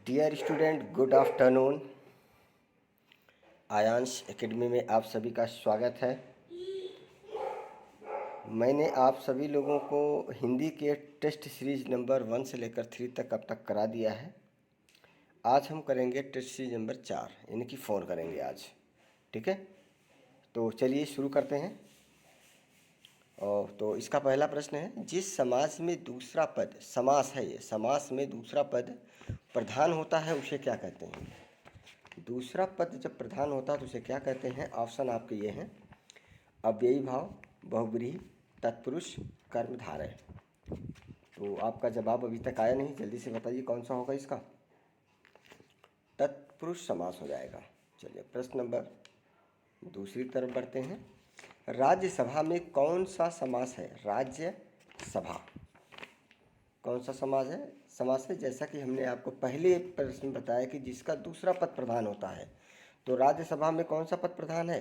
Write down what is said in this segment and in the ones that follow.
Dear student, good afternoon. Aayansh Academy में आप सभी का स्वागत है। मैंने आप सभी लोगों को हिंदी के टेस्ट सीरीज नंबर 1 से लेकर 3 तक अब तक करा दिया है। आज हम करेंगे टेस्ट सीरीज नंबर 4, यानी कि 4 करेंगे आज। ठीक है, तो चलिए शुरू करते हैं। और तो इसका पहला प्रश्न है, जिस समास में दूसरा पद, समास है ये, समास में दूसरा पद प्रधान होता है उसे क्या कहते हैं? दूसरा पद जब प्रधान होता है तो उसे क्या कहते हैं? ऑप्शन आपके ये हैं: अव्ययी भाव, बहुब्रीहि, तत्पुरुष, कर्मधारय। तो आपका जवाब अभी तक आया नहीं, जल्दी से बताइए कौन सा होगा इसका? तत्पुरुष समास हो जाएगा। चलिए प्रश्न नंबर दूसरी तरफ बढ़ते हैं। राज्यसभा में कौन सा समास है? राज्य सभा कौन सा समास है? जैसा कि हमने आपको पहले प्रश्न बताया कि जिसका दूसरा पद प्रधान होता है, तो राज्यसभा में कौन सा पद प्रधान है?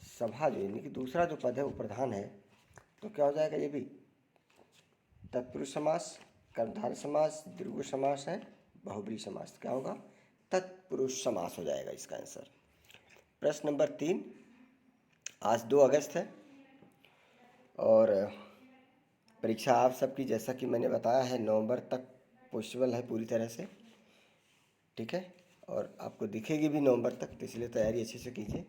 सभा, जो यानी कि दूसरा जो पद है वो प्रधान है। तो क्या हो जाएगा? ये भी तत्पुरुष समास, कर्मधारय समास, द्विगु समास है, बहुब्रीहि समास। क्या होगा? तत्पुरुष समास हो जाएगा इसका आंसर। प्रश्न नंबर 3। आज 2 अगस्त है और परीक्षा आप सबकी, जैसा कि मैंने बताया है, नवंबर तक पॉसिबल है पूरी तरह से। ठीक है, और आपको दिखेगी भी नवंबर तक, तो इसलिए तैयारी अच्छे से कीजिए,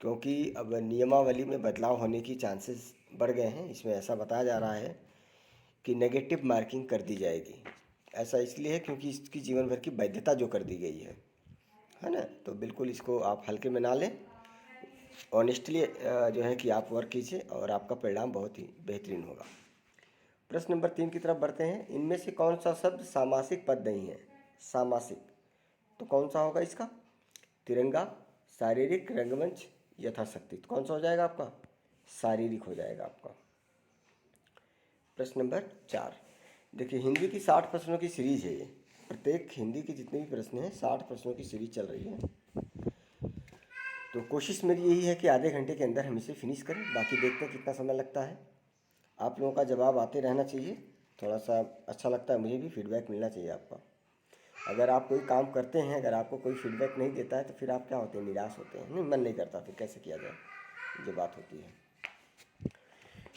क्योंकि अब नियमावली में बदलाव होने की चांसेस बढ़ गए हैं। इसमें ऐसा बताया जा रहा है कि नेगेटिव मार्किंग कर दी जाएगी। ऐसा इसलिए है क्योंकि इसकी जीवन भर की वैधता जो कर दी गई है ना। तो बिल्कुल इसको आप हल्के में ना लें, ऑनेस्टली जो है कि आप वर्क कीजिए और आपका परिणाम बहुत ही बेहतरीन होगा। प्रश्न नंबर 3 की तरफ बढ़ते हैं। इनमें से कौन सा शब्द सामासिक पद नहीं है? सामासिक तो कौन सा होगा इसका? तिरंगा, शारीरिक, रंगमंच, यथाशक्ति। तो कौन सा हो जाएगा आपका? शारीरिक हो जाएगा आपका। प्रश्न नंबर 4। देखिए, हिंदी की 60 प्रश्नों की सीरीज है ये। प्रत्येक हिंदी के जितने भी प्रश्न हैं, 60 प्रश्नों की सीरीज चल रही है। तो कोशिश मेरी यही है कि आधे घंटे के अंदर हम इसे फिनिश करें। बाकी देखते हैं कितना समय लगता है। आप लोगों का जवाब आते रहना चाहिए, थोड़ा सा अच्छा लगता है मुझे भी, फीडबैक मिलना चाहिए आपका। अगर आप कोई काम करते हैं, अगर आपको कोई फीडबैक नहीं देता है तो फिर आप क्या होते हैं? निराश होते हैं, नहीं मन नहीं करता, फिर कैसे किया जाए, ये बात होती है।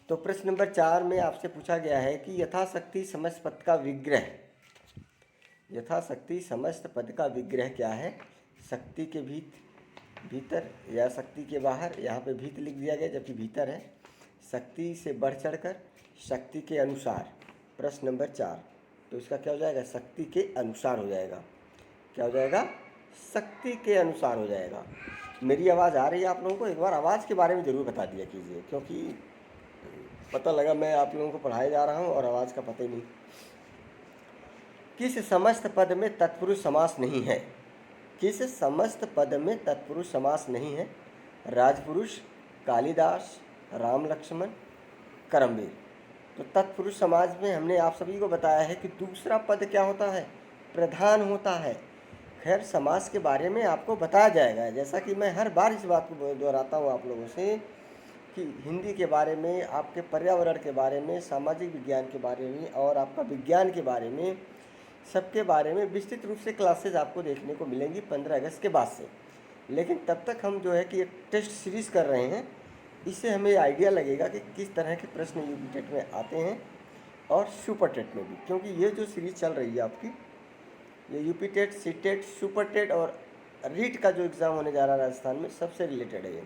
तो प्रश्न नंबर 4 में आपसे पूछा गया है कि यथाशक्ति समस्त पद का विग्रह, यथाशक्ति समस्त पद का विग्रह क्या है? शक्ति के भीतर या शक्ति के बाहर? यहाँ पे भीत लिख दिया गया जबकि भीतर है। शक्ति से बढ़ चढ़कर, शक्ति के अनुसार। प्रश्न नंबर 4, तो इसका क्या हो जाएगा? शक्ति के अनुसार हो जाएगा। क्या हो जाएगा? शक्ति के अनुसार हो जाएगा। मेरी आवाज़ आ रही है आप लोगों को? एक बार आवाज़ के बारे में ज़रूर बता दिया कीजिए, क्योंकि पता लगा मैं आप लोगों को पढ़ाए जा रहा हूँ और आवाज़ का पता ही नहीं। किस समस्त पद में तत्पुरुष समास नहीं है? किस समस्त पद में तत्पुरुष समास नहीं है? राजपुरुष, कालिदास, राम लक्ष्मण, करमवीर। तो तत्पुरुष समास में हमने आप सभी को बताया है कि दूसरा पद क्या होता है? प्रधान होता है। खैर, समास के बारे में आपको बताया जाएगा, जैसा कि मैं हर बार इस बात को दोहराता हूँ आप लोगों से कि हिंदी के बारे में, आपके पर्यावरण के बारे में, सामाजिक विज्ञान के बारे में और आपका विज्ञान के बारे में, सबके बारे में विस्तृत रूप से क्लासेज आपको देखने को मिलेंगी 15 अगस्त के बाद से। लेकिन तब तक हम जो है कि एक टेस्ट सीरीज़ कर रहे हैं, इससे हमें आइडिया लगेगा कि किस तरह के प्रश्न यूपी टेट में आते हैं और सुपर टेट में भी, क्योंकि ये जो सीरीज़ चल रही है आपकी, ये UP TET, C TET, super TET और रीट का जो एग्ज़ाम होने जा रहा है राजस्थान में, सबसे रिलेटेड है ये।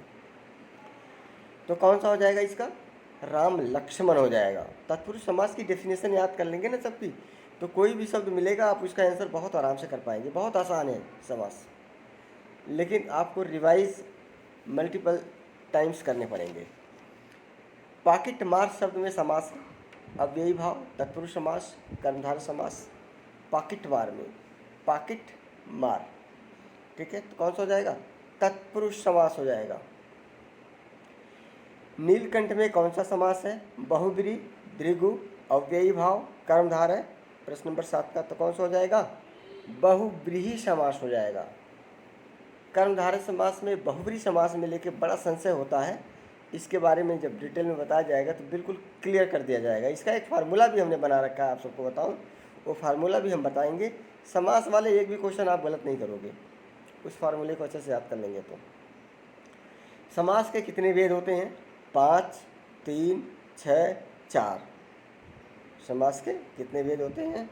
तो कौन सा हो जाएगा इसका? राम लक्ष्मण हो जाएगा। तत्पुरुष समास की डेफिनेशन याद कर लेंगे ना सबकी, तो कोई भी शब्द मिलेगा आप उसका आंसर बहुत आराम से कर पाएंगे। बहुत आसान है समास, लेकिन आपको रिवाइज मल्टीपल टाइम्स करने पड़ेंगे। पॉकेट मार शब्द में समास है, अव्ययी भाव, तत्पुरुष समास, कर्मधारय समास। पॉकेट मार में, पॉकेट मार, ठीक है, तो कौन सा हो जाएगा? तत्पुरुष समास हो जाएगा। नीलकंठ में कौन सा समास है? बहुब्रीहि, द्विगु, अव्ययी भाव, कर्मधारय। प्रश्न नंबर 7 का तो कौन सा हो जाएगा? बहुब्रीहि समास हो जाएगा। कर्मधारय समास में बहुब्रीहि समास में लेके बड़ा संशय होता है, इसके बारे में जब डिटेल में बताया जाएगा तो बिल्कुल क्लियर कर दिया जाएगा। इसका एक फार्मूला भी हमने बना रखा है, आप सबको बताऊं, वो फार्मूला भी हम बताएंगे समास वाले एक भी क्वेश्चन आप गलत नहीं करोगे, उस फार्मूले को अच्छे से याद कर लेंगे तो। समास के कितने भेद होते हैं? 5, 3, 6, 4। समास के कितने भेद होते हैं?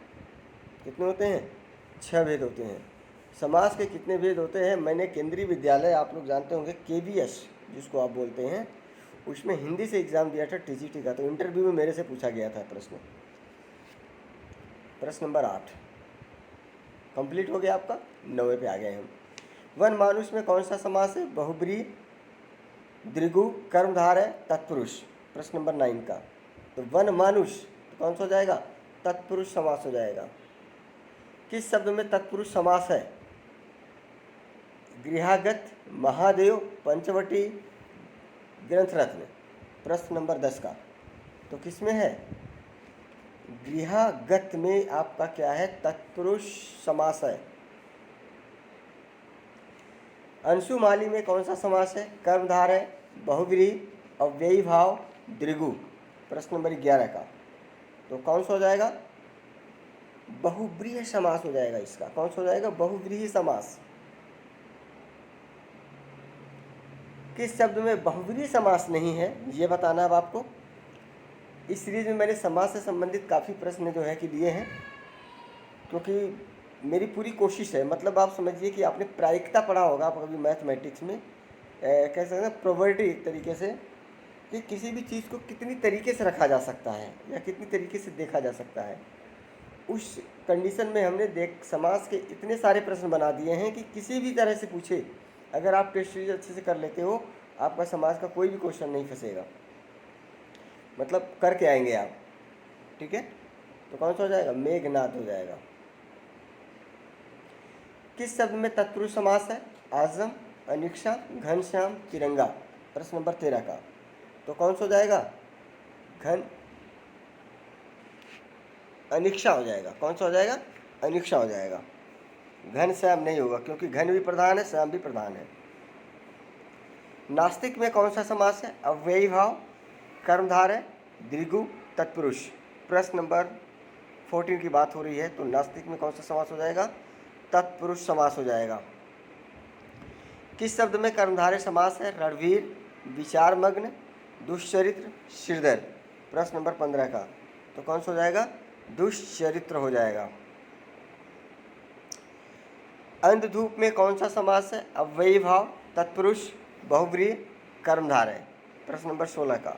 कितने होते हैं? 6 भेद होते हैं। समास के कितने भेद होते हैं? मैंने केंद्रीय विद्यालय, आप लोग जानते होंगे, KVS जिसको आप बोलते हैं, उसमें हिंदी से एग्ज़ाम दिया था TGT का, तो इंटरव्यू में मेरे से पूछा गया था प्रश्न। प्रश्न नंबर 8 कंप्लीट हो गया आपका। 9वें पे आ गए हम। वन मानुष में कौन सा समास है? बहुब्रीहि, द्विगु, कर्मधार है, तत्पुरुष। प्रश्न नंबर 9 का। तो वन मानुष तो कौन सा हो जाएगा? तत्पुरुष समास हो जाएगा। किस शब्द में तत्पुरुष समास है? गृहागत, महादेव, पंचवटी, ग्रंथरत्न। प्रश्न नंबर 10 का। तो किस में है? गृहागत में आपका क्या है? तत्पुरुष समास है। अंशुमाली में कौन सा समास है? कर्मधार है, बहुव्रीहि, अव्ययी भाव, द्विगु। प्रश्न नंबर 11 का। तो कौन सा हो जाएगा? बहुव्रीहि समास हो जाएगा इसका। कौन सा हो जाएगा? बहुव्रीहि समास। किस शब्द में बहुव्रीहि समास नहीं है, ये बताना है अब आपको। इस सीरीज में मैंने समास से संबंधित काफ़ी प्रश्न जो है कि लिए हैं, क्योंकि मेरी पूरी कोशिश है, मतलब आप समझिए कि आपने प्रायिकता पढ़ा होगा आप कभी मैथमेटिक्स में, कह सकते हैं प्रोबेबिलिटी एक तरीके से, कि किसी भी चीज़ को कितनी तरीके से रखा जा सकता है या कितनी तरीके से देखा जा सकता है। उस कंडीशन में हमने समास के इतने सारे प्रश्न बना दिए हैं कि किसी भी तरह से पूछे, अगर आप टेस्ट सीरीज अच्छे से कर लेते हो, आपका समास का कोई भी क्वेश्चन नहीं फंसेगा, मतलब करके आएंगे आप। ठीक है, तो कौन सा हो जाएगा? मेघनाद हो जाएगा। किस शब्द में तत्पुरुष समास है? आजम, अनिक्षा, घनश्याम, तिरंगा। प्रश्न नंबर 13 का। तो कौन सा हो जाएगा? अनिक्षा हो जाएगा। कौन सा हो जाएगा? अनिक्षा हो जाएगा। घनश्याम नहीं होगा, क्योंकि घन भी प्रधान है, श्याम भी प्रधान है। नास्तिक में कौन सा समास है? अव्ययी भाव, कर्मधार है, द्विगु, तत्पुरुष। प्रश्न नंबर 14 की बात हो रही है, तो नास्तिक में कौन सा समास हो जाएगा? तत्पुरुष समास हो जाएगा। किस शब्द में कर्मधारय समास है? रणवीर, विचारमग्न, दुष्चरित्र, श्रीधर। प्रश्न नंबर 15 का। तो कौन सा हो जाएगा? दुष्चरित्र हो जाएगा। अंधधूप में कौन सा समास है? अव्ययी भाव, तत्पुरुष, बहुव्रीहि, कर्मधारय। प्रश्न नंबर 16 का।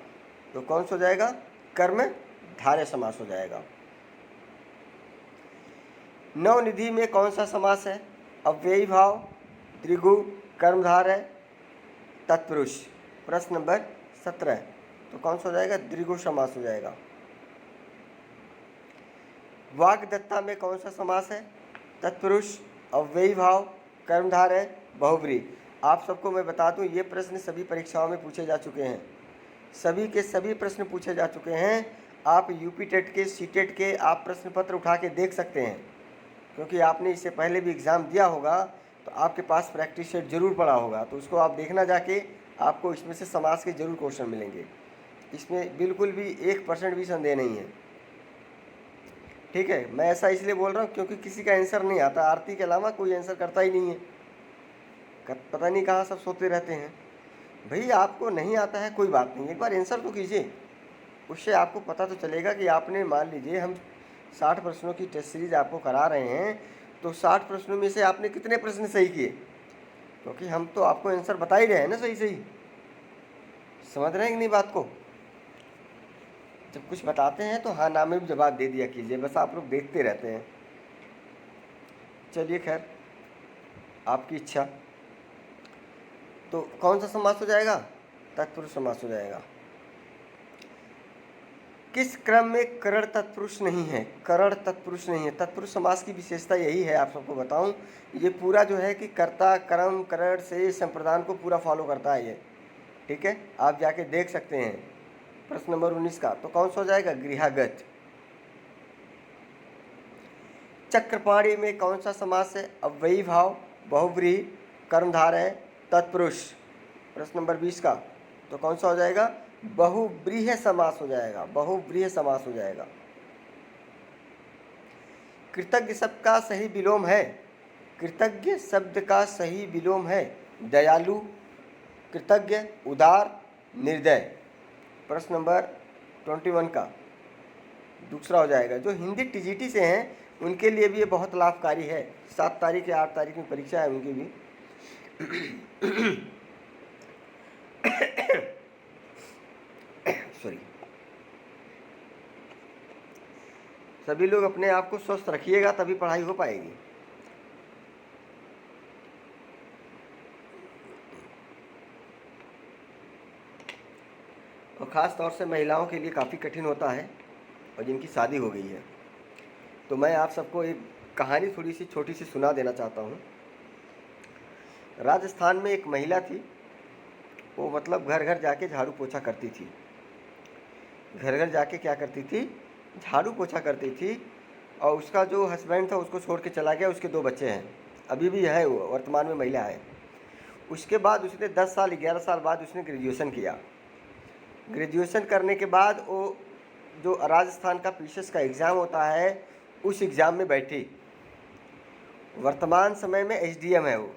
तो कौन सा हो जाएगा? कर्मधारय समास हो जाएगा। नवनिधि में कौन सा समास है? अव्ययी भाव, द्विगु, कर्मधारय, तत्पुरुष। प्रश्न नंबर 17। तो कौन सा हो जाएगा? द्विगु समास हो जाएगा। वाग्दत्ता में कौन सा समास है? तत्पुरुष, अव्ययी भाव, कर्मधारय, बहुव्रीहि। आप सबको मैं बता दूं, ये प्रश्न सभी परीक्षाओं में पूछे जा चुके हैं, सभी के सभी प्रश्न पूछे जा चुके हैं। आप यूपी टेट के, सीटेट के आप प्रश्न पत्र उठा के देख सकते हैं, क्योंकि आपने इससे पहले भी एग्ज़ाम दिया होगा, तो आपके पास प्रैक्टिस सेट जरूर पड़ा होगा, तो उसको आप देखना जाके, आपको इसमें से समास के जरूर क्वेश्चन मिलेंगे। इसमें बिल्कुल भी 1% भी संदेह नहीं है। ठीक है, मैं ऐसा इसलिए बोल रहा हूँ क्योंकि किसी का आंसर नहीं आता, आरती के अलावा कोई आंसर करता ही नहीं है, पता नहीं कहाँ सब सोते रहते हैं। भाई आपको नहीं आता है कोई बात नहीं, एक बार आंसर तो कीजिए, उससे आपको पता तो चलेगा कि आपने, मान लीजिए हम 60 प्रश्नों की टेस्ट सीरीज आपको करा रहे हैं, तो 60 प्रश्नों में से आपने कितने प्रश्न सही किए, क्योंकि हम तो आपको आंसर बता ही रहे हैं ना सही सही। समझ रहे हैं कि नहीं बात को? जब कुछ बताते हैं तो हाँ ना में भी जवाब दे दिया कीजिए, बस आप लोग देखते रहते हैं। चलिए खैर, आपकी इच्छा। तो कौन सा समास हो जाएगा? तत्पुरुष समास हो जाएगा। किस क्रम में करण तत्पुरुष नहीं है? करण तत्पुरुष नहीं है। तत्पुरुष समास की विशेषता यही है, आप सबको बताऊं, ये पूरा जो है कि कर्ता, कर्म, करण से संप्रदान को पूरा फॉलो करता है ये। ठीक है, आप जाके देख सकते हैं। प्रश्न नंबर 19 का। तो कौन सा हो जाएगा? गृहागत। चक्रपाणी में कौन सा समास है? अव्ययी भाव, बहुव्रीहि, कर्मधारय, तत्पुरुष। प्रश्न नंबर 20 का। तो कौन सा हो जाएगा? बहुव्रीहि समास हो जाएगा। बहुव्रीहि समास हो जाएगा। कृतज्ञ शब्द का सही विलोम है, कृतज्ञ शब्द का सही विलोम है दयालु, कृतज्ञ, उदार, निर्दय। प्रश्न नंबर 21 का दूसरा हो जाएगा। जो हिंदी टीजीटी से हैं उनके लिए भी ये बहुत लाभकारी है। 7 तारीख या 8 तारीख में परीक्षा है उनकी भी। सॉरी। सभी लोग अपने आप को स्वस्थ रखिएगा, तभी पढ़ाई हो पाएगी। और ख़ास तौर से महिलाओं के लिए काफ़ी कठिन होता है और जिनकी शादी हो गई है। तो मैं आप सबको एक कहानी थोड़ी सी छोटी सी सुना देना चाहता हूँ। राजस्थान में एक महिला थी, वो मतलब घर घर जाके झाड़ू पोछा करती थी। घर घर जाके क्या करती थी? झाड़ू पोछा करती थी। और उसका जो हस्बैंड था उसको छोड़ के चला गया। उसके 2 बच्चे हैं, अभी भी है, वो वर्तमान में महिला है। उसके बाद उसने 10 साल 11 साल बाद उसने ग्रेजुएशन किया। ग्रेजुएशन करने के बाद वो जो राजस्थान का पीसीएस का एग्ज़ाम होता है उस एग्ज़ाम में बैठी। वर्तमान समय में एसडीएम है वो।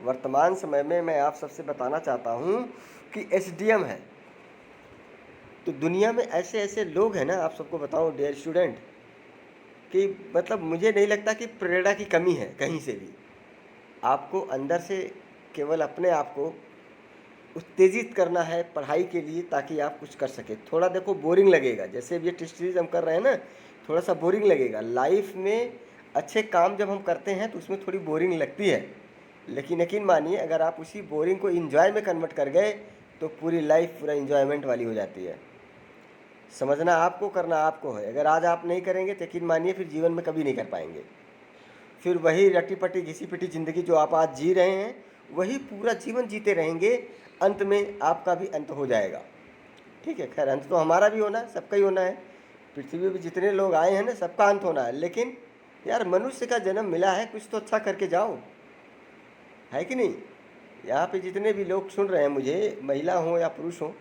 वर्तमान समय में मैं आप सबसे बताना चाहता हूँ कि एसडीएम है। तो दुनिया में ऐसे ऐसे लोग हैं ना, आप सबको बताऊँ डियर स्टूडेंट, कि मतलब मुझे नहीं लगता कि प्रेरणा की कमी है कहीं से भी। आपको अंदर से केवल अपने आप को उत्तेजित करना है पढ़ाई के लिए, ताकि आप कुछ कर सकें। थोड़ा देखो बोरिंग लगेगा, जैसे ये टेस्ट सीरीज हम कर रहे हैं ना, थोड़ा सा बोरिंग लगेगा। लाइफ में अच्छे काम जब हम करते हैं तो उसमें थोड़ी बोरिंग लगती है, लेकिन यकीन मानिए अगर आप उसी बोरिंग को इन्जॉय में कन्वर्ट कर गए तो पूरी लाइफ पूरा इन्जॉयमेंट वाली हो जाती है। समझना आपको, करना आपको है। अगर आज आप नहीं करेंगे तो यकीन मानिए फिर जीवन में कभी नहीं कर पाएंगे। फिर वही रटी पटी घिसी पिटी ज़िंदगी जो आप आज जी रहे हैं वही पूरा जीवन जीते रहेंगे। अंत में आपका भी अंत हो जाएगा। ठीक है, खैर अंत तो हमारा भी होना है, सबका ही होना है। पृथ्वी पर जितने लोग आए हैं ना, सबका अंत होना है। लेकिन यार मनुष्य का जन्म मिला है, कुछ तो अच्छा करके जाओ, है कि नहीं? यहाँ पे जितने भी लोग सुन रहे हैं मुझे, महिला हो या पुरुष हो,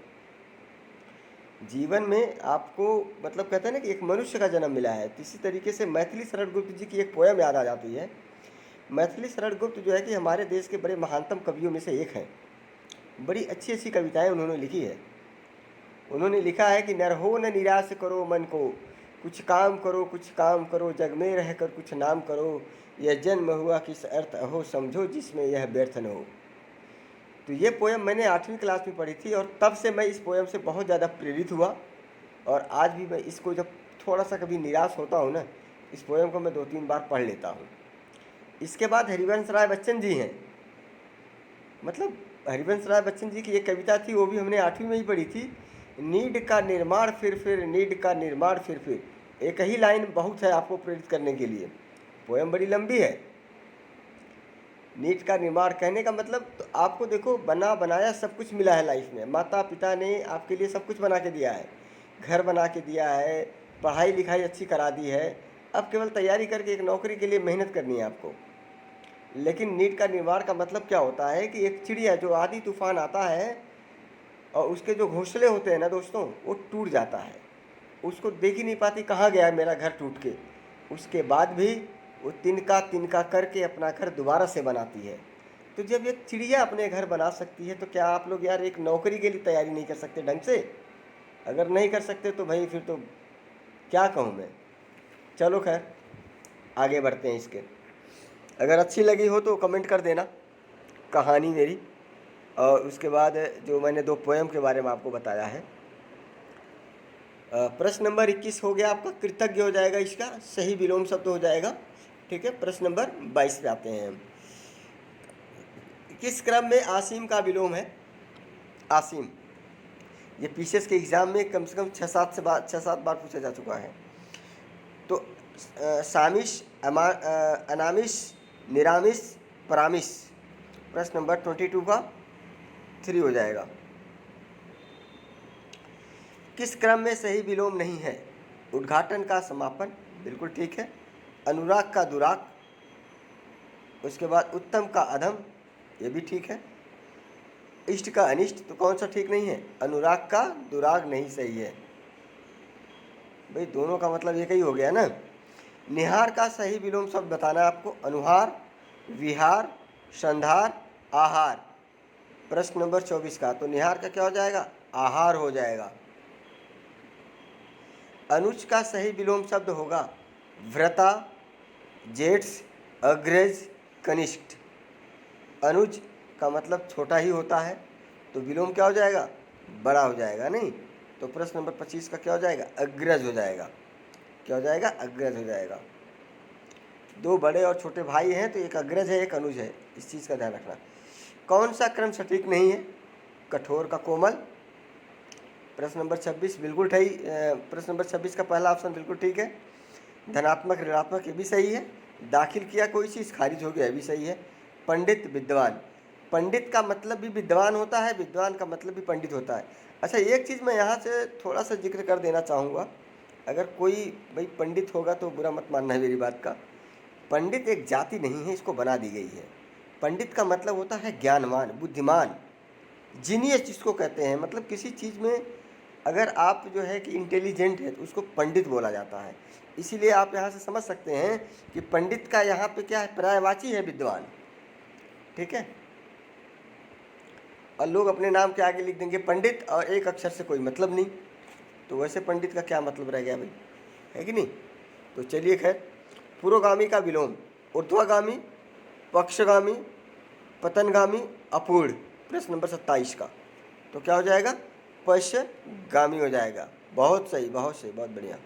जीवन में आपको मतलब कहते हैं ना कि एक मनुष्य का जन्म मिला है। तो इसी तरीके से मैथिली शरण गुप्त जी की एक पोयम याद आ जाती है। मैथिली शरण गुप्त जो है कि हमारे देश के बड़े महानतम कवियों में से एक हैं। बड़ी अच्छी अच्छी कविताएं उन्होंने लिखी है। उन्होंने लिखा है कि नर हो न निराश करो मन को, कुछ काम करो कुछ काम करो, जग में रह कर कुछ नाम करो, यह जन्म हुआ किस अर्थ हो, समझो जिसमें यह व्यर्थ न हो। तो ये पोयम मैंने 8वीं क्लास में पढ़ी थी और तब से मैं इस पोयम से बहुत ज़्यादा प्रेरित हुआ। और आज भी मैं इसको जब थोड़ा सा कभी निराश होता हूँ ना, इस पोयम को मैं 2-3 बार पढ़ लेता हूँ। इसके बाद हरिवंश राय बच्चन जी हैं। मतलब हरिवंश राय बच्चन जी की एक कविता थी, वो भी हमने 8वीं में ही पढ़ी थी। नीड का निर्माण फिर नीड का निर्माण फिर। एक ही लाइन बहुत है आपको प्रेरित करने के लिए। पोयम बड़ी लंबी है। नीड का निर्माण कहने का मतलब तो आपको देखो बना बनाया सब कुछ मिला है लाइफ में। माता पिता ने आपके लिए सब कुछ बना के दिया है, घर बना के दिया है, पढ़ाई लिखाई अच्छी करा दी है। अब केवल तैयारी करके एक नौकरी के लिए मेहनत करनी है आपको। लेकिन नीड का निर्माण का मतलब क्या होता है कि एक चिड़िया जो आधी तूफान आता है और उसके जो घोंसले होते हैं ना दोस्तों, वो टूट जाता है, उसको देख ही नहीं पाती कहाँ गया है मेरा घर टूट के। उसके बाद भी वो तिनका तिनका करके अपना घर दोबारा से बनाती है। तो जब एक चिड़िया अपने घर बना सकती है तो क्या आप लोग यार एक नौकरी के लिए तैयारी नहीं कर सकते ढंग से? अगर नहीं कर सकते तो भाई फिर तो क्या कहूँ मैं। चलो खैर आगे बढ़ते हैं इसके। अगर अच्छी लगी हो तो कमेंट कर देना कहानी मेरी। और उसके बाद जो मैंने 2 पोएम के बारे में आपको बताया है। प्रश्न नंबर 21 हो गया आपका, कृतज्ञ हो जाएगा, इसका सही विलोम शब्द हो जाएगा। ठीक है, प्रश्न नंबर 22 पे आते हैं। किस क्रम में आसिम का विलोम है? आसिम, ये पीसीएस के एग्जाम में कम से कम 6-7 बार पूछा जा चुका है। तो सामिश, अनामिश, निरामिश, परामिश। प्रश्न नंबर 22 का 3 हो जाएगा। किस क्रम में सही विलोम नहीं है? उद्घाटन का समापन, बिल्कुल ठीक है। अनुराग का दुराग, उसके बाद उत्तम का अधम, ये भी ठीक है। इष्ट का अनिष्ट, तो कौन सा ठीक नहीं है? अनुराग का दुराग नहीं सही है। भाई दोनों का मतलब एक ही हो गया ना। निहार का सही विलोम शब्द बताना है आपको। अनुहार, विहार, संधार, आहार। प्रश्न नंबर 24 का। तो निहार का क्या हो जाएगा? आहार हो जाएगा। अनुज का सही विलोम शब्द होगा भ्रता, जेठ्स, अग्रज, कनिष्ठ। अनुज का मतलब छोटा ही होता है, तो विलोम क्या हो जाएगा? बड़ा हो जाएगा नहीं। तो प्रश्न नंबर 25 का क्या हो जाएगा? अग्रज हो जाएगा। क्या हो जाएगा? अग्रज हो जाएगा। दो बड़े और छोटे भाई हैं, तो एक अग्रज है, एक अनुज है, इस चीज़ का ध्यान रखना। कौन सा क्रम सटीक नहीं है? कठोर का कोमल। प्रश्न नंबर 26 बिल्कुल सही। प्रश्न नंबर 26 का पहला ऑप्शन बिल्कुल ठीक है। धनात्मक, ऋणात्मक, ये भी सही है। दाखिल किया कोई चीज़, खारिज हो गया, ये भी सही है। पंडित, विद्वान। पंडित का मतलब भी विद्वान होता है, विद्वान का मतलब भी पंडित होता है। अच्छा, एक चीज़ मैं यहाँ से थोड़ा सा जिक्र कर देना चाहूँगा। अगर कोई भाई पंडित होगा तो बुरा मत मानना है मेरी बात का। पंडित एक जाति नहीं है, इसको बना दी गई है। पंडित का मतलब होता है ज्ञानवान, बुद्धिमान, जीनियस जिसको कहते हैं। मतलब किसी चीज़ में अगर आप जो है कि इंटेलिजेंट है तो उसको पंडित बोला जाता है। इसीलिए आप यहाँ से समझ सकते हैं कि पंडित का यहाँ पे क्या है? पर्यायवाची है विद्वान। ठीक है। और लोग अपने नाम के आगे लिख देंगे पंडित और एक अक्षर से कोई मतलब नहीं, तो वैसे पंडित का क्या मतलब रह गया भाई, है कि नहीं? तो चलिए खैर, पुरोगामी का विलोम ऊर्ध्वगामी, पक्षगामी, पतनगामी, अपूर्ण। प्रश्न नंबर 27 का। तो क्या हो जाएगा? पश्चगामी हो जाएगा। बहुत सही, बहुत सही, बहुत बढ़िया।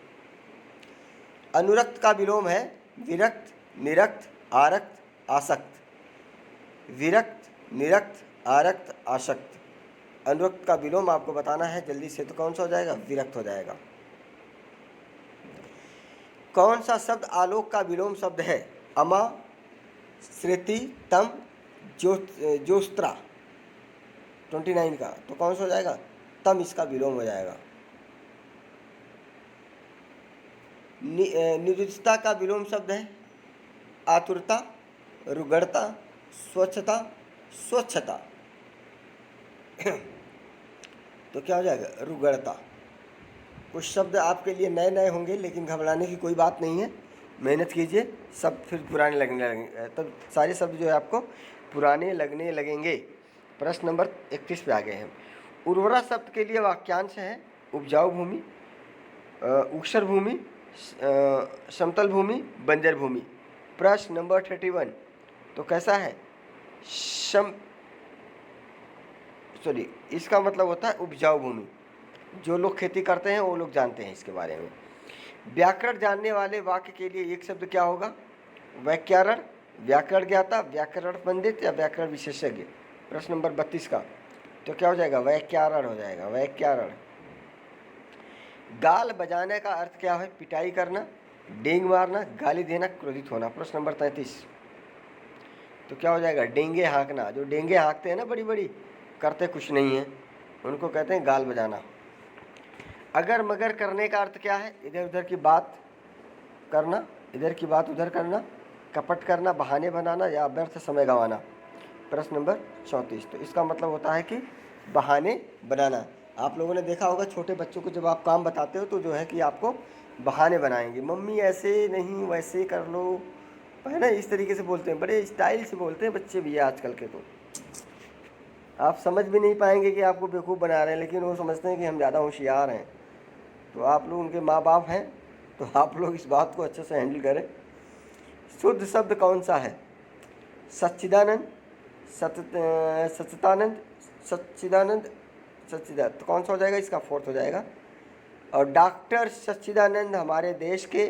अनुरक्त का विलोम है विरक्त, निरक्त, आरक्त, आसक्त। विरक्त, निरक्त, आरक्त, आसक्त। अनुरक्त का विलोम आपको बताना है जल्दी से। तो कौन सा हो जाएगा? विरक्त हो जाएगा। कौन सा शब्द आलोक का विलोम शब्द है? अमा, श्रुति, तम, ज्योस्त्रा। 29 का। तो कौन सा हो जाएगा? तम इसका विलोम हो जाएगा। निरुचता का विलोम शब्द है आतुरता, रुग्णता, स्वच्छता, स्वच्छता। तो क्या हो जाएगा? रुग्णता। कुछ शब्द आपके लिए नए नए होंगे, लेकिन घबराने की कोई बात नहीं है, मेहनत कीजिए, सब फिर पुराने लगने लगेंगे। तब सारे शब्द जो है आपको पुराने लगने लगेंगे। प्रश्न नंबर 31 पे आ गए हैं। उर्वरा शब्द के लिए वाक्यांश है उपजाऊ भूमि, ऊसर भूमि, समतल भूमि, बंजर भूमि। प्रश्न नंबर 31। तो कैसा है? इसका मतलब होता है उपजाऊ भूमि। जो लोग खेती करते हैं वो लोग जानते हैं इसके बारे में। व्याकरण जानने वाले वाक्य के लिए एक शब्द क्या होगा? व्याकरण, व्याकरण ज्ञाता, व्याकरण पंडित या व्याकरण विशेषज्ञ। प्रश्न नंबर 32 का। तो क्या हो जाएगा? व्याकरण हो जाएगा, व्याकरण। गाल बजाने का अर्थ क्या है? पिटाई करना, डेंग मारना, गाली देना, क्रोधित होना। प्रश्न नंबर 33। तो क्या हो जाएगा? डेंगे हाँकना। जो डेंगे हाँकते हैं ना बड़ी बड़ी, करते कुछ नहीं है, उनको कहते हैं गाल बजाना। अगर मगर करने का अर्थ क्या है? इधर उधर की बात करना, इधर की बात उधर करना, कपट करना, बहाने बनाना या व्यर्थ समय गंवाना। प्रश्न नंबर 34। तो इसका मतलब होता है कि बहाने बनाना। आप लोगों ने देखा होगा छोटे बच्चों को जब आप काम बताते हो तो जो है कि आपको बहाने बनाएंगे, मम्मी ऐसे नहीं वैसे कर लो, है ना, इस तरीके से बोलते हैं, बड़े स्टाइल से बोलते हैं बच्चे भी आजकल के। तो आप समझ भी नहीं पाएंगे कि आपको बेवकूफ़ बना रहे हैं, लेकिन वो समझते हैं कि हम ज़्यादा होशियार हैं। तो आप लोग उनके माँ बाप हैं, तो आप लोग इस बात को अच्छे से हैंडल करें। शुद्ध शब्द कौन सा है? सच्चिदानंद, सच्चिदानंद, सच्चिदानंद, सच्चिदानंद। तो कौन सा हो जाएगा? इसका 4th हो जाएगा। और डॉक्टर सच्चिदानंद हमारे देश के,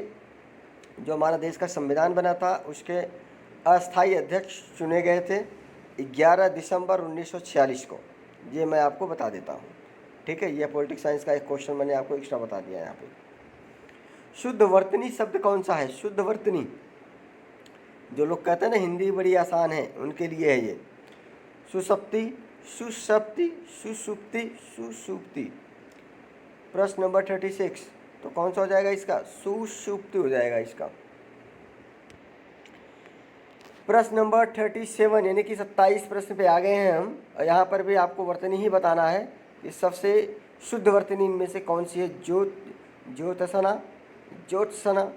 जो हमारा देश का संविधान बना था, उसके अस्थाई अध्यक्ष चुने गए थे 11 दिसंबर 1946 को। ये मैं आपको बता देता हूँ, ठीक है। ये पॉलिटिक्स साइंस का एक क्वेश्चन मैंने आपको एक्स्ट्रा बता दिया है यहाँ पे। शुद्ध वर्तनी शब्द कौन सा है? शुद्ध वर्तनी, जो लोग कहते हैं ना हिंदी बड़ी आसान है, उनके लिए है ये। सुसप्ति, सुसप्ति, सुसुप्ति, सुसुप्ति। प्रश्न नंबर 36। तो कौन सा हो जाएगा इसका? सुसुप्ति हो जाएगा इसका। प्रश्न नंबर 37 यानी कि 27 प्रश्न पे आ गए हैं हम। और यहाँ पर भी आपको वर्तनी ही बताना है कि सबसे शुद्ध वर्तनी इनमें से कौन सी है? ज्योत्सना, ज्योत्सना,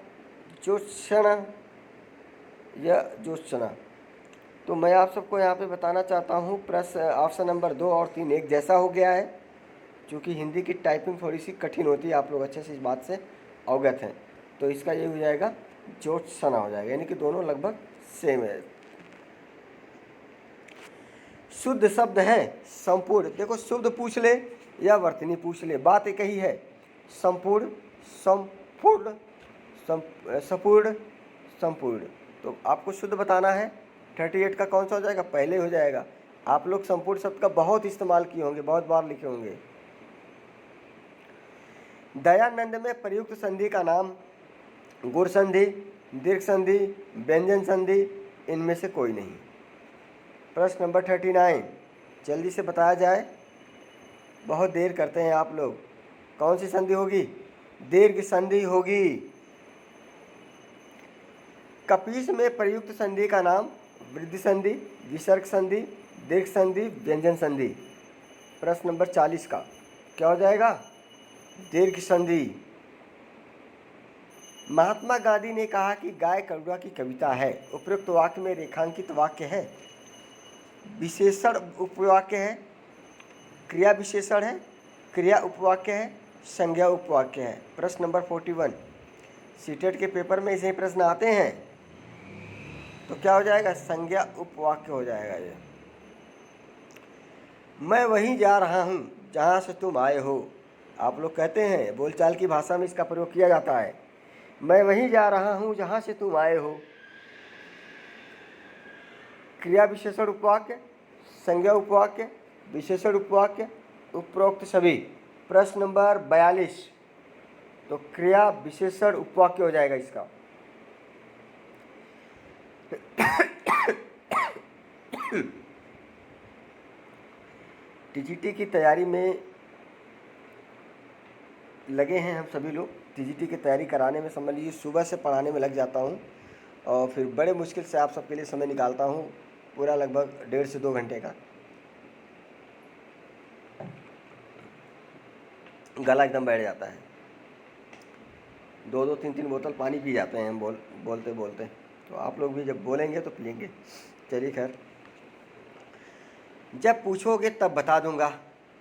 ज्योत्सना या ज्योत्सना। तो मैं आप सबको यहाँ पे बताना चाहता हूँ प्रश्न ऑप्शन नंबर 2 और 3 एक जैसा हो गया है, क्योंकि हिंदी की टाइपिंग थोड़ी सी कठिन होती है, आप लोग अच्छे से इस बात से अवगत हैं। तो इसका ये हो जाएगा ज्योत्सना हो जाएगा, यानी कि दोनों लगभग सेम है। शुद्ध शब्द है संपूर्ण। देखो शुद्ध पूछ ले या वर्तनी पूछ ले, बात एक ही है। संपूर्ण, संपूर्ण, संपूर्ण, संपूर्ण। तो आपको शुद्ध बताना है। 38 का कौन सा हो जाएगा? पहले हो जाएगा। आप लोग संपूर्ण शब्द का बहुत इस्तेमाल किए होंगे, बहुत बार लिखे होंगे। दयानंद में प्रयुक्त संधि का नाम गुण संधि, दीर्घ संधि, व्यंजन संधि, इनमें से कोई नहीं। प्रश्न नंबर 39 जल्दी से बताया जाए, बहुत देर करते हैं आप लोग। कौन सी संधि होगी? दीर्घ संधि होगी। कपीस में प्रयुक्त संधि का नाम वृद्धि संधि, विसर्ग संधि, दीर्घ संधि, व्यंजन संधि। प्रश्न नंबर 40 का क्या हो जाएगा? दीर्घ संधि। महात्मा गांधी ने कहा कि गाय करुणा की कविता है। उपयुक्त वाक्य में रेखांकित वाक्य है, विशेषण उपवाक्य है, क्रिया विशेषण है, क्रिया उपवाक्य है, संज्ञा उपवाक्य है। प्रश्न नंबर 41 सीटेट के पेपर में ऐसे ही प्रश्न आते हैं, तो क्या हो जाएगा? संज्ञा उपवाक्य हो जाएगा ये। मैं वहीं जा रहा हूँ जहाँ से तुम आए हो। आप लोग कहते हैं, बोलचाल की भाषा में इसका प्रयोग किया जाता है। मैं वहीं जा रहा हूँ जहाँ से तुम आए हो। क्रिया विशेषण उपवाक्य, संज्ञा उपवाक्य, विशेषण उपवाक्य, उपरोक्त सभी। प्रश्न नंबर 42 तो क्रिया विशेषण उपवाक्य हो जाएगा इसका। टीजीटी की तैयारी में लगे हैं हम सभी लोग। टीजीटी की तैयारी कराने में समझ लीजिए सुबह से पढ़ाने में लग जाता हूँ और फिर बड़े मुश्किल से आप सबके लिए समय निकालता हूँ, पूरा लगभग 1.5 से 2 घंटे का। गला एकदम बैठ जाता है, 2-2, 3-3 बोतल पानी पी जाते हैं हम बोलते बोलते। तो आप लोग भी जब बोलेंगे तो पिएंगे। चलिए खैर, जब पूछोगे तब बता दूंगा।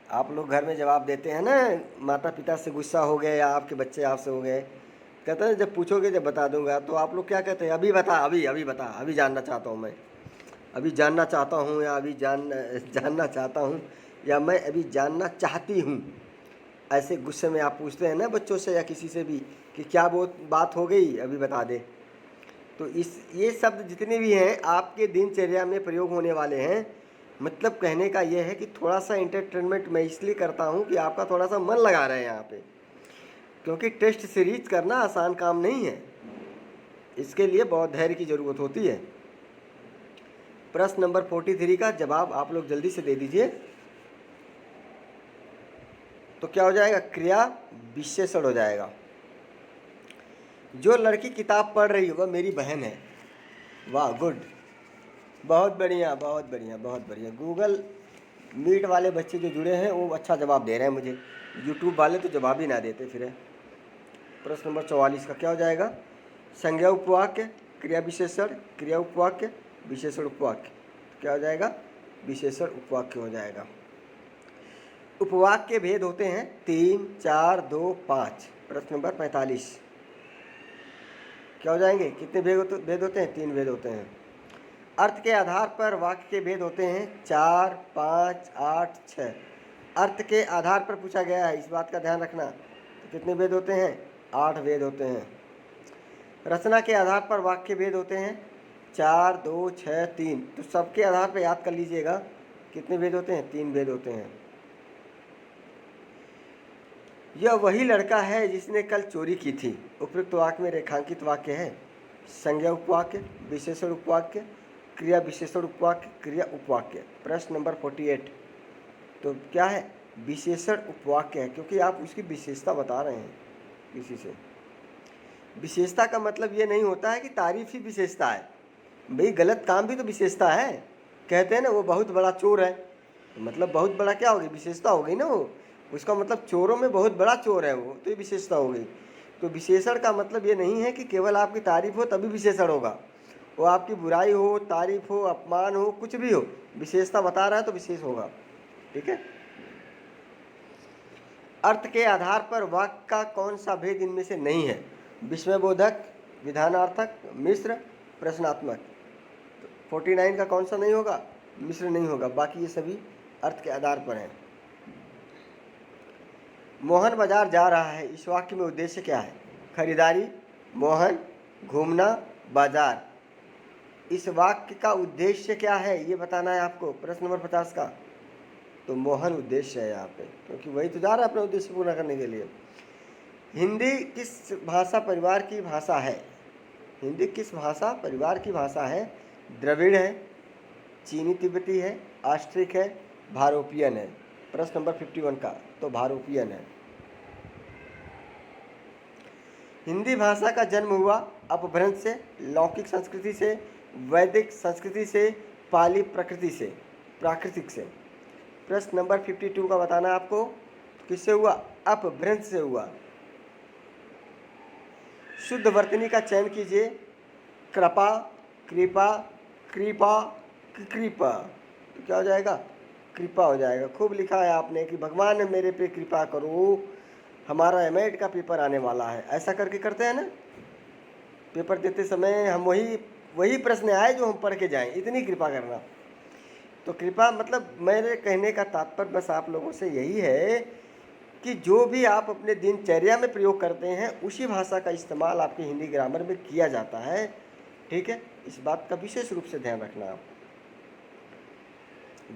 आप लोग घर में जवाब देते हैं ना, माता पिता से गुस्सा हो गए या आपके बच्चे आपसे हो गए, कहते हैं जब पूछोगे जब बता दूंगा। तो आप लोग क्या कहते हैं? अभी बता, अभी बता, अभी जानना चाहता हूँ मैं, अभी जानना चाहता हूँ, या अभी जानना चाहता हूँ, या मैं अभी जानना चाहती हूँ। ऐसे गुस्से में आप पूछते हैं ना बच्चों से या किसी से भी कि क्या बात हो गई, अभी बता दे। तो ये शब्द जितने भी हैं आपके दिनचर्या में प्रयोग होने वाले हैं। मतलब कहने का ये है कि थोड़ा सा एंटरटेनमेंट मैं इसलिए करता हूँ कि आपका थोड़ा सा मन लगा रहे हैं यहाँ पे, क्योंकि टेस्ट सीरीज करना आसान काम नहीं है, इसके लिए बहुत धैर्य की ज़रूरत होती है। प्रश्न नंबर 43 का जवाब आप लोग जल्दी से दे दीजिए। तो क्या हो जाएगा? क्रिया विशेषण हो जाएगा। जो लड़की किताब पढ़ रही होगा मेरी बहन है। वाह, गुड, बहुत बढ़िया, बहुत बढ़िया, बहुत बढ़िया। गूगल मीट वाले बच्चे जो जुड़े हैं वो अच्छा जवाब दे रहे हैं मुझे, यूट्यूब वाले तो जवाब ही ना देते फिर। प्रश्न नंबर 44 का क्या हो जाएगा? संज्ञा उपवाक्य, क्रिया विशेषण, क्रिया उपवाक्य, विशेषण उपवाक्य। क्या हो जाएगा? विशेषण उपवाक्य हो जाएगा। उपवाक्य भेद होते हैं 3, 4, 2, 5। प्रश्न नंबर 45 क्या हो जाएंगे? कितने भेद होते हैं? 3 भेद होते हैं। अर्थ के आधार पर वाक्य के भेद होते हैं 4, 5, 8, 6। अर्थ के आधार पर पूछा गया है, इस बात का ध्यान रखना। तो कितने भेद होते हैं? 8 भेद होते हैं। रचना के आधार पर वाक्य भेद होते हैं 4, 2, 6, 3। तो सबके आधार पर याद कर लीजिएगा कितने भेद होते हैं? 3 भेद होते हैं। यह वही लड़का है जिसने कल चोरी की थी। उपयुक्त वाक्य में रेखांकित वाक्य है संज्ञा उपवाक्य, विशेषण उपवाक्य, क्रिया विशेषण उपवाक्य, क्रिया उपवाक्य। प्रश्न नंबर 48 तो क्या है? विशेषण उपवाक्य है, क्योंकि आप उसकी विशेषता बता रहे हैं किसी से। विशेषता का मतलब ये नहीं होता है कि तारीफ ही विशेषता है। भाई गलत काम भी तो विशेषता है। कहते हैं ना वो बहुत बड़ा चोर है, तो मतलब बहुत बड़ा क्या होगी? विशेषता हो गई ना वो। उसका मतलब चोरों में बहुत बड़ा चोर है वो, तो ये विशेषता हो गई। तो विशेषण का मतलब ये नहीं है कि केवल आपकी तारीफ हो तभी विशेषण होगा, वो आपकी बुराई हो, तारीफ हो, अपमान हो, कुछ भी हो, विशेषता बता रहा है तो विशेष होगा। ठीक है। अर्थ के आधार पर वाक्य का कौन सा भेद इनमें से नहीं है? विस्मयबोधक, विधानार्थक, मिश्र, प्रश्नात्मक। 49 का कौन सा नहीं होगा? मिश्र नहीं होगा, बाकी ये सभी अर्थ के आधार पर हैं। मोहन बाजार जा रहा है, इस वाक्य में उद्देश्य क्या है? खरीदारी, मोहन, घूमना, बाजार। इस वाक्य का उद्देश्य क्या है ये बताना है आपको, प्रश्न नंबर 50 का। तो मोहन उद्देश्य है यहाँ पे, क्योंकि वही तो जा रहा है अपना उद्देश्य पूरा करने के लिए। हिंदी किस भाषा परिवार की भाषा है? हिंदी किस भाषा परिवार की भाषा है? द्रविड़ है, चीनी तिब्बती है, ऑस्ट्रिक है, भारोपियन है। प्रश्न नंबर 51 का, तो भारोपियन है। हिंदी भाषा का जन्म हुआ अपभ्रंश से, लौकिक संस्कृति से, वैदिक संस्कृति से, पाली प्रकृति से, प्राकृतिक से। प्रश्न नंबर 52 का बताना है आपको, किससे हुआ? अपभ्रंश से हुआ। शुद्ध वर्तनी का चयन कीजिए। कृपा, कृपा, कृपा, कृपा। तो क्या हो जाएगा? कृपा हो जाएगा। खूब लिखा है आपने कि भगवान मेरे पे कृपा करो, हमारा एमएड का पेपर आने वाला है। ऐसा करके करते हैं ना, पेपर देते समय हम वही प्रश्न आए जो हम पढ़ के जाएं, इतनी कृपा करना। तो कृपा मतलब मेरे कहने का तात्पर्य बस आप लोगों से यही है कि जो भी आप अपने दिनचर्या में प्रयोग करते हैं उसी भाषा का इस्तेमाल आपके हिंदी ग्रामर में किया जाता है। ठीक है, इस बात का विशेष रूप से ध्यान रखना आप।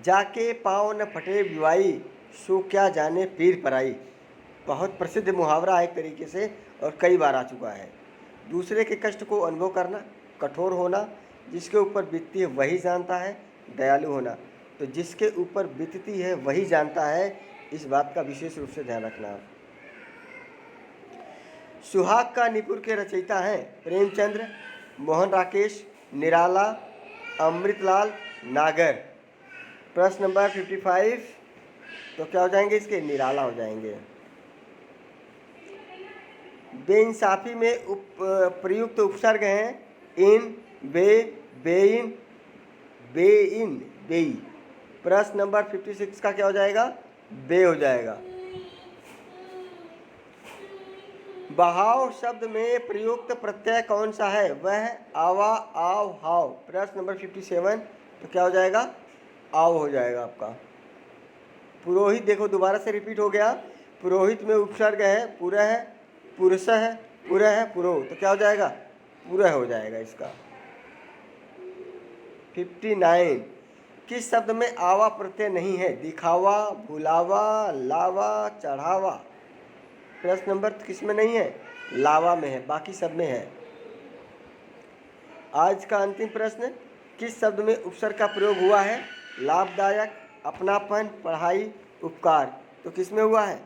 जाके पाँव न फटे विवाई, सो क्या जाने पीर पराई। बहुत प्रसिद्ध मुहावरा है एक तरीके से, और कई बार आ चुका है। दूसरे के कष्ट को अनुभव करना, कठोर होना, जिसके ऊपर बीतती है वही जानता है, दयालु होना। तो जिसके ऊपर बीतती है वही जानता है, इस बात का विशेष रूप से ध्यान रखना। सुहाग का निपुण के रचयिता हैं प्रेमचंद्र, मोहन राकेश, निराला, अमृतलाल, नागर। प्रश्न नंबर 55, तो क्या हो जाएंगे इसके? निराला हो जाएंगे। बेइंसाफी में प्रयुक्त उपसर्ग हैं इन, बे, बेइन, बेइन, बेई। प्रश्न नंबर 56 का क्या हो जाएगा? बे हो जाएगा। बहाव शब्द में प्रयुक्त प्रत्यय कौन सा है? वह आवा, आव, हाव। प्रश्न नंबर 57, तो क्या हो जाएगा? आव हो जाएगा आपका। पुरोहित, देखो दोबारा से रिपीट हो गया। पुरोहित में उपसर्ग है पुरः है, पुरुष है, पुरः है, पुरो। तो क्या हो जाएगा? पुरः हो जाएगा इसका। 59, किस शब्द में आवा प्रत्यय नहीं है? दिखावा, भुलावा, लावा, चढ़ावा। प्रश्न नंबर किस में नहीं है? लावा में है, बाकी सब में है। आज का अंतिम प्रश्न, किस शब्द में उपसर्ग का प्रयोग हुआ है? लाभदायक, अपनापन, पढ़ाई, उपकार। तो किस में हुआ है?